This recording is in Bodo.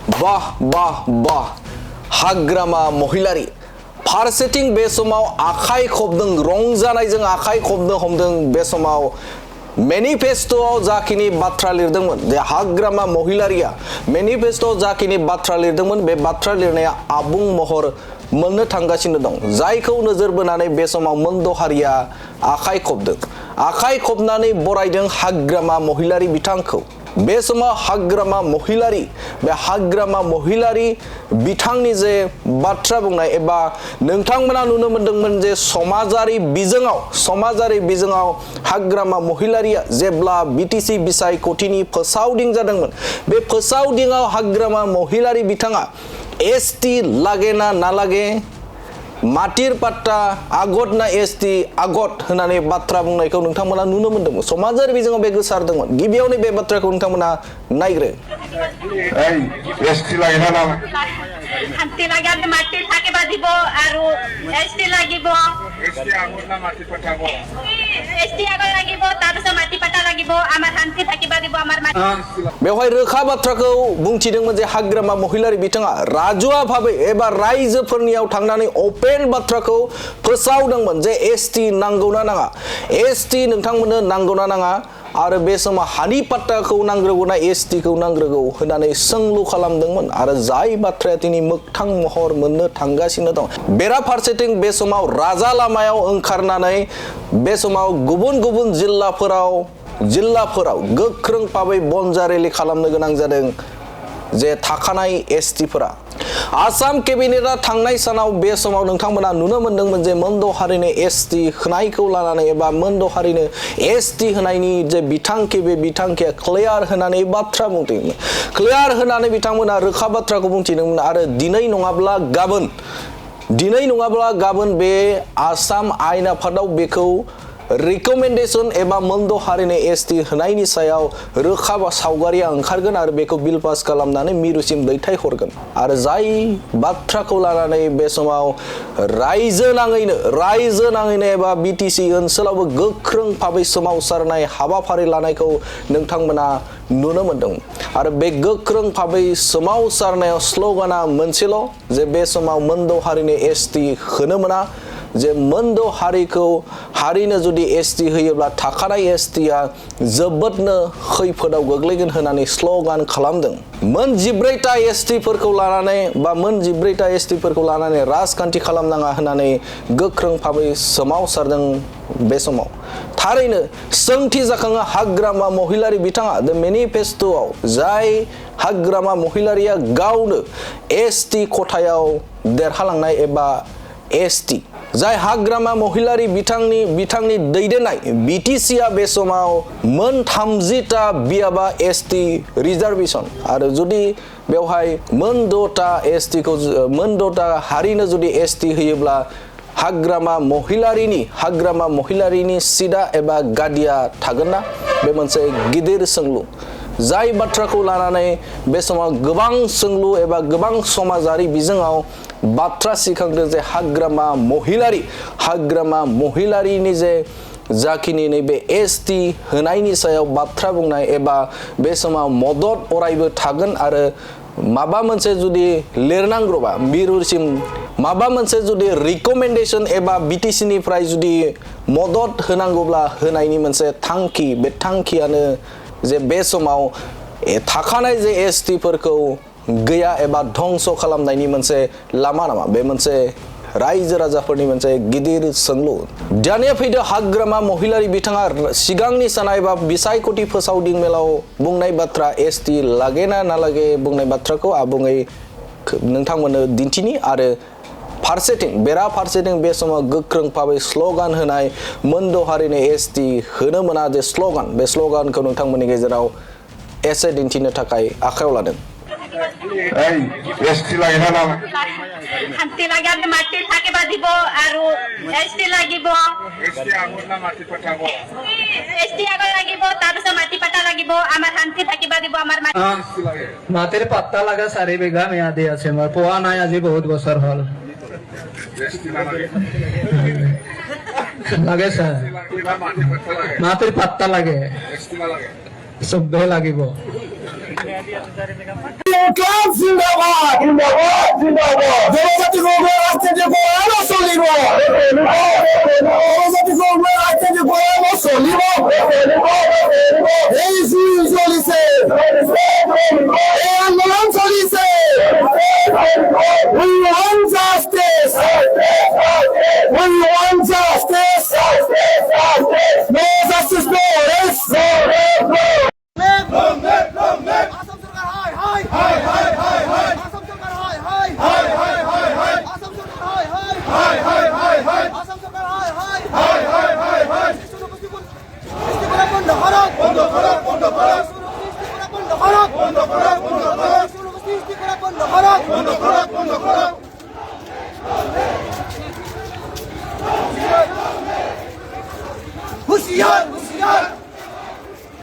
বাহ বাহ বাহ हाग्रामा महिलारि फारसेथिं बे समाव आखाइ खबदों रंजानायजों आखाइ खबनो हमदों बे समाव मेनिफेस्टोआव जाखिनि बाथ्रा लिरदोंमोन जे हाग्रामा महिलारिया मेनिफेस्टोआव जाखिनि बाथ्रा लिरदोंमोन बे बाथ्रा लिरनाया आबुं महर मोननो थांगासिनो दं जायखौ नोजोर बोनानै बे समाव मोनद' हारिया आखाइ खबदों आखाइ खबनानै बरायदों हाग्रामा महिलारि बिथांखौ बे समाव हाग्रामा महिलारि बे हाग्रामा महिलारि बिथांनि जे बाथ्रा बुंनाय एबा नोंथांमोना नुनो मोनदोंमोन जे समाजारि बिजोङाव हाग्रामा महिलारिया जेब्ला बिटिसि बिसायख'थिनि फोसावदिं जादोंमोन बे फोसावदिङाव हाग्रामा महिलारि बिथाङा एसटि लागे ना नालागे माटिर पाट्टा आगत ना एसटि आगत होननानै बाथ्रा बुंनायखौ नोंथांमोना नुनो मोनदोंमोन समाजारि बिजोङाव बे गोसारदोंमोन गिबियावनो बे बाथ्राखौ नोंथांमोना नायग्रो एसटि লাগে না শান্তি লাগে আমি মাটি থাকিবা দিব আৰু এসটি লাগিব এসটি আগত না মাটি পাঠাব এসটি আগত লাগিব তাৰপিছত মাটি পাটা লাগিব আমাৰ শান্তি থাকিবা দিব আমাৰ মাটি बेवहाय रोखा बाथ्राखौ बुंथिदोंमोन जे हाग्रामा महिलारि बिथाङा राजुआ भाबै एबा रायजोफोरनियाव थांनानै अपेन बाथ्राखौ फोसावदोंमोन जे एसटि नांगौना नाङा एसटि नोंथांमोननो नांगौना नाङा आरो बे समाव हानि पाट्टाखौ नांग्रोगौ ना एसटिखौ नांग्रोगौ होननानै सोंलु खालामदोंमोन आरो जाय बाथ्राया दिनै मोगथां महर मोननो थांगासिनो दं बेराफारसेथिं बे समाव राजा लामायाव ओंखारनानै बे समाव गुबुन गुबुन जिल्लाफोराव गोख्रों भाबै बनजा रेलि खालामनो गोनां जादों जे थाखानाय एसटिफोरा आसाम केबिनेटआ थांनाय सानाव बे समाव नोंथांमोना नुनो मोनदोंमोन जे मोनद' हारिनो एसटि होनायखौ लानानै एबा मोनद' हारिनो एसटि होनायनि जे बिथांखि बे बिथांखिया क्लियार होनानै बाथ्रा बुंदोंमोन क्लियार होनानै बिथांमोना रोखा बाथ्राखौ बुंथिदोंमोन आरो दिनै नङाब्ला गाबोन बे आसाम आयेन आफादाव बेखौ रिकमेन्डेशन एबा मोनद' हारिनो एसटि होनायनि सायाव रोखा सावगारिया ओंखारगोन आरो बेखौ बिल पास खालामनानै मिरुसिम दैथायहरगोन आरो जाय बाथ्राखौ लानानै बे समाव रायजो नाङैनो एबा बिटिसि ओनसोलावबो गोख्रों भाबै सोमावसारनाय हाबाफारि लानायखौ नोंथांमोना नुनो मोनदों आरो बे गोख्रों भाबै सोमावसारनायाव स्ल'गाना मोनसेल' जे बे समाव मोनद' हारिनो एसटि होनो मोना जे मोनद' हारिनो जुदि एसटि होयोब्ला थाखानाय एसटिया जोबोदनो खैफोदाव गोग्लैगोन होननानै स्ल'गान खालामदों मोन 14टा एसटिफोरखौ लानानै राजखान्थि खालामनाङा होननानै गोख्रों भाबै सोमावसारदों बे समाव थारैनो सोंथि जाखाङो हाग्रामा महिलारि बिथाङा द मेनिफेस्टोआव जाय हाग्रामा महिलारिया गावनो एसटि खथायाव देरहालांनाय एबा एसटि जाय हाग्रामा महिलारि बिथांनि दैदेननाय बिटिसिआ बे समाव मोन 30टा बियाबा एसटि रिजार्वेशन आरो जुदि बेवहाय मोन 6टा हारिनो जुदि एसटि होयोब्ला हाग्रामा महिलारिनि सिदा एबा गादिया थागोन ना बे मोनसे गिदिर सोंलु जाय बाथ्राखौ लानानै बे समाव गोबां सोंलु एबा गोबां समाजारि बिजोङाव बाथ्रा सिखांदों जे हाग्रामा महिलारिनि जे जाखिनि नैबे एसटि होनायनि सायाव बाथ्रा बुंनाय एबा बे समाव मदद अरायबो थागोन आरो माबा मोनसे जुदि लिरनांगौबा मिरुसिम माबा मोनसे जुदि रिकमेन्डेशन एबा बिटिसिनिफ्राय जुदि मदद होनांगौब्ला होनायनि मोनसे थांखि बे थांखियानो जे बे समाव थाखानाय जे एसटिफोरखौ गैया एबा धंस खालामनायनि मोनसे लामा नामा बे मोनसे रायजो राजाफोरनि मोनसे गिदिर सोंलु दानिया फैदो हाग्रामा महिलारि बिथाङा सिगांनि सानाय बा बिसायख'थि फोसावदिं मेलाव बुंनाय बाथ्रा एसटि लागे ना नालागे बुंनाय बाथ्राखौ आबुङै नोंथांमोननो दिन्थिनि आरो बेराफारसेथिं बे समाव गोख्रों भाबै स्ल'गान होनाय मोनद' हारिनो एसटि होनो मोना जे स्ल'गान बे स्ल'गानखौ नोंथांमोननि गेजेराव एसे दिन्थिनो थाखाय आखायाव लादों एसटि লাগে না শান্তি লাগে আমি মাটি থাকিবা দিব আৰু এসটি লাগিব এসটি আগত না মাটি পাঠাব এসটি আগত লাগিব তাৰপিছত মাটি পাটা লাগিব আমাৰ শান্তি থাকিবা দিব আমাৰ মাটিৰ পাত্তা লাগা 4 বিঘা ম্যাদি আছে মই পোৱা নাই আজি বহুত বছৰ হ'ল লাগে স্যার মাটির পাত্তা লাগে সবে লাগিব ক্লাব জিন্দাবাদ জনজাতি কর্মীর রাজনীতি বয়ানো চলিব জনজাতি কর্মীর রাজনীতি বয়ানো চলিব এই জুই চলিছে এই আন্দোলন চলিছে We want justice. We want justice. No justice for us. Assam Sarkar high high high high high high Assam Sarkar high high high high high high Assam Sarkar high high high high high high Assam Sarkar high high high high high high সৃষ্টি করা বন্ধ করো বন্ধ করো বন্ধ করো সৃষ্টি করা বন্ধ করো বন্ধ করো বন্ধ করো সৃষ্টি করা বন্ধ করো